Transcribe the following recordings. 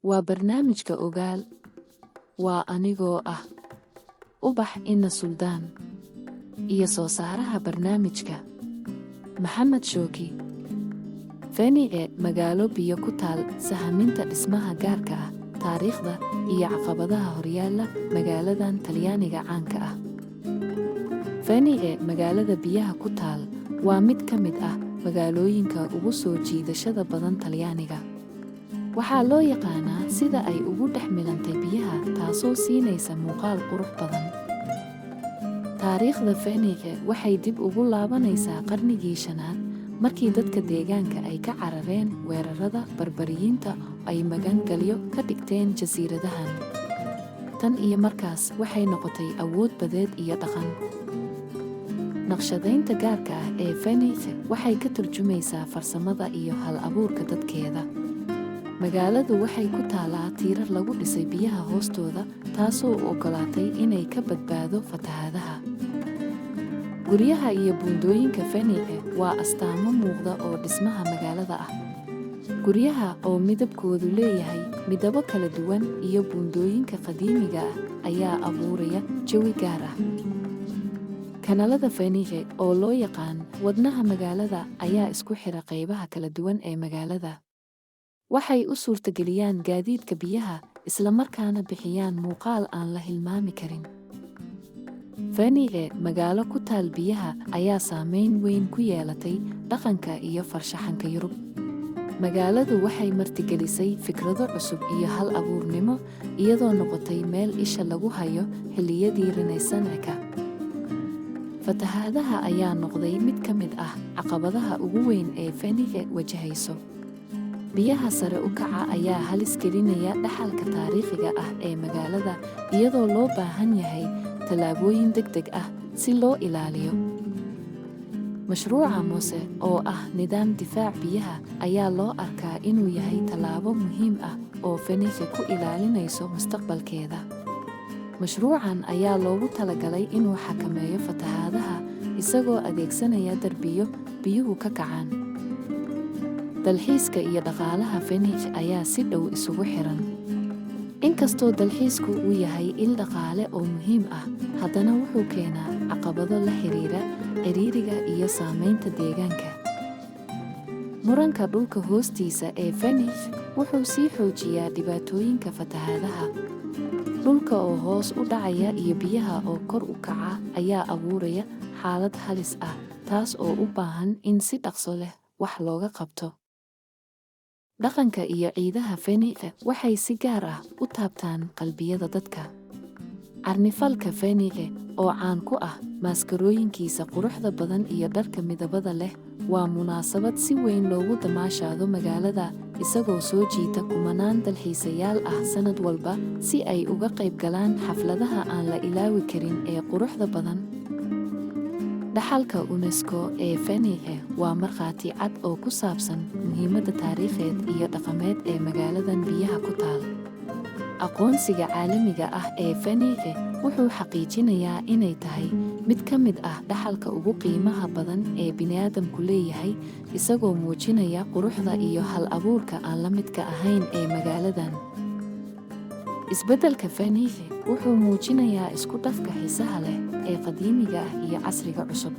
waa barnaamijka ogaal. Waa anigoo ah Ubax Ina Suldaan iyo soo saaraha barnaamijka Maxamed Shooki. Feni magaalo biyo ku taal, sahaminta dhismaha gaarka ah, taariikhda iyo caqabadaha horyaalla magaaladan Talyaaniga caanka ah. Feni magaalada biyaha ku taal waa mid ka mid ah magaalooyinka ugu soo jiidashada badan Talyaaniga. Waxaa loo yaqaanaa sida ay ugu dhex milantay biyaha, taasoo siinaysa muuqaal qurux badan. Taariikhda Feni waxay dib ugu laabanaysaa qarnigii 5aad, markii dadka deegaanka ay ka carareen weerarada Barbariyiinta ay magangalyo ka dhigteen jasiiradahan. Tan iyo markaas waxay noqotay awood badeed iyo dhaqan. Naqshadaynta gaarka ah ee Feni waxay ka turjumaysaa farsamada iyo hal-abuurka dadkeeda. Magaaladu waxay ku taalaa tiirar lagu dhisay biyaha hoostooda, taasoo u oggolaatay inay ka badbaado fatahaadaha. Guryaha iyo buundooyinka Feni waa astaamo muuqda oo dhismaha magaalada ah. Guryaha oo midabkoodu leeyahay midabo kala duwan iyo buundooyinka qadiimiga ah ayaa abuuraya jawi gaar ah. Kanaalada Feni oo loo yaqaan wadnaha magaalada ayaa isku xira qaybaha kala duwan ee magaalada. Waxay u suurtageliyaan gaadiidka biyaha, isla markaana bixiyaan muuqaal aan la hilmaami karin. Feni magaalo ku taal biyaha ayaa saameyn weyn ku yeelatay dhaqanka iyo farshaxanka Yurub. Magaaladu waxay martigelisay fikrado cusub iyo hal-abuurnimo, iyadoo noqotay meel isha lagu hayo xilliyadii Renaissance-ka. Fatahaadaha ayaa noqday mid ka mid ah caqabadaha ugu weyn ee Feni wajahayso. Biyaha sare u kaca ayaa halis gelinaya dhaxalka taariikhiga ah ee magaalada, iyadoo loo baahan yahay tallaabooyin degdeg ah si loo ilaaliyo. Mashruuca Mose oo ah nidaam difaac biyaha ayaa loo arkaa inuu yahay tallaabo muhiim ah oo Feni ku ilaalinayso mustaqbalkeeda. Mashruucan ayaa loogu talagalay inuu xakameeyo fatahaadaha isagoo adeegsanaya darbiyo biyuhu ka kacaan. Dalxiiska iyo dhaqaalaha Feni ayaa si dhow isugu xiran. Inkastoo dalxiisku uu yahay il dhaqaale oo muhiim ah, haddana wuxuu keenaa caqabado la xiriira ciriiriga iyo saamaynta deegaanka. Muranka dhulka hoostiisa ee Feni wuxuu sii xoojiyaa dhibaatooyinka fatahaadaha. Dhulka oo hoos u dhacaya iyo biyaha oo kor u kaca ayaa abuuraya xaalad halis ah, taas oo u baahan in si dhaqso leh wax looga qabto. Dhaqanka iyo ciidaha Feni waxay si gaar ah u taabtaan qalbiyada dadka. Carnifalka Feni oo caan ku ah maskarooyinkiisa quruxda badan iyo dharka midabada leh waa munaasabad si weyn loogu damaashaado magaalada, isagoo soo jiita kumanaan dalxiisayaal ah sanad walba si ay uga qayb galaan xafladaha aan la ilaawi karin ee quruxda badan. Dhaxalka UNESCO ee Feni waa markhaati cad oo ku saabsan muhiimadda taariikheed iyo dhaqameed ee magaaladan biyaha ku taal. Aqoonsiga caalamiga ah ee Feni wuxuu xaqiijinayaa inay tahay mid ka mid ah dhaxalka ugu qiimaha badan ee bini'aadamku leeyahay, isagoo muujinaya quruxda iyo hal-abuurka aan la midka ahayn ee magaaladan. Isbeddelka Feni wuxuu muujinayaa isku dhafka xiisaha leh ee qadiimiga ah iyo casriga cusub.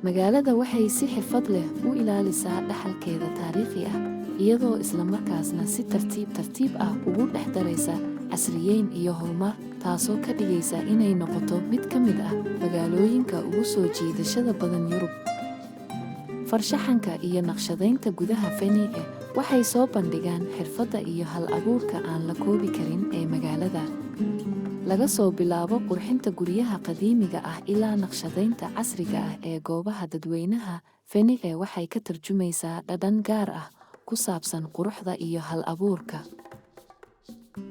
Magaalada waxay si xirfad leh u ilaalisaa dhaxalkeeda taariikhi ah, iyadoo isla markaasna si tartiib ah ugu dhex daraysa casriyeyn iyo horumar, taasoo ka dhigaysa inay noqoto mid ka mid ah magaalooyinka ugu soo jiidashada badan Yurub. Farshaxanka iyo naqshadaynta gudaha Feni waxay soo bandhigaan xirfadda iyo hal-abuurka aan la koobi karin ee magaalada. Laga soo bilaabo qurxinta guryaha qadiimiga ah ilaa naqshadaynta casriga ah ee goobaha dadweynaha, Feni waxay ka tarjumaysaa dhadhan gaar ah ku saabsan quruxda iyo hal-abuurka.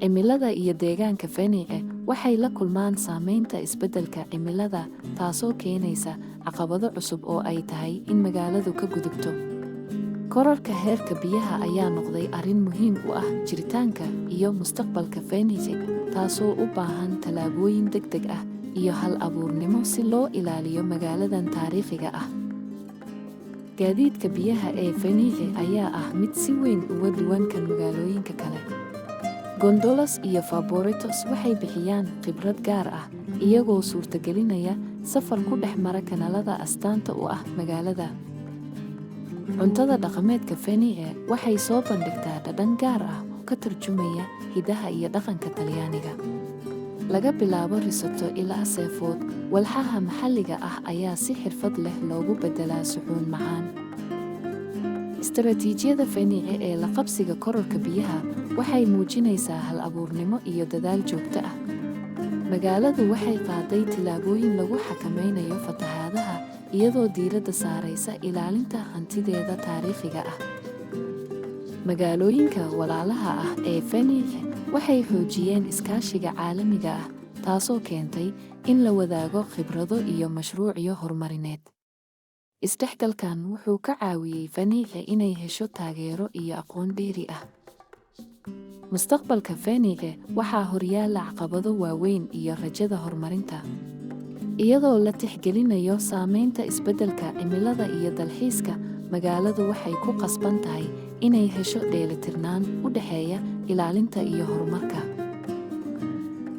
Cimilada iyo deegaanka Feni waxay la kulmaan saamaynta isbeddelka cimilada, taasoo keenaysa caqabado cusub oo ay tahay in magaaladu ka gudubto. Kororka heerka biyaha ayaa noqday arrin muhiim u ah jiritaanka iyo mustaqbalka Feni, taasoo u baahan tallaabooyin degdeg ah iyo hal-abuurnimo si loo ilaaliyo magaaladan taariikhiga ah. Gaadiidka biyaha ee Feni ayaa ah mid si weyn uga duwan kan magaalooyinka kale. Gondolas iyo favoritos waxay bixiyaan khibrad gaar ah iyagoo suurtagelinaya safar ku dhex mara kanaalada astaanta u ah magaalada. Cuntada dhaqameedka Venice waxay soo bandhigtaa dhadhan gaar ah oo ka tarjumaya hidaha iyo dhaqanka Talyaaniga. Laga bilaabo risotto ilaa seafood, walxaha maxalliga ah ayaa si xirfad leh loogu beddelaa suxuun macaan. Istaraatiijiyada Venice ee la qabsiga kororka biyaha waxay muujinaysaa hal-abuurnimo iyo dadaal joogto ah. Magaaladu waxay qaaday tillaabooyin lagu xakameynayo fatahaadaha iyadoo diiradda saaraysa ilaalinta hantideeda taariikhiga ah. Magaalooyinka walaalaha ah ee Venice waxay xoojiyeen iskaashiga caalamiga ah, taasoo keentay in la wadaago khibrado iyo mashruucyo horumarineed. Isdhexgalkan wuxuu ka caawiyey Venice inay hesho taageero iyo aqoon dheeri ah. Mustaqbalka Venice waxaa horyaalla caqabado waaweyn iyo rajada horumarinta. Iyadoo la tixgelinayo saameynta isbeddelka cimilada iyo dalxiiska, magaaladu waxay ku qasban tahay inay hesho dheelitirnaan u dhexeeya ilaalinta iyo horumarka.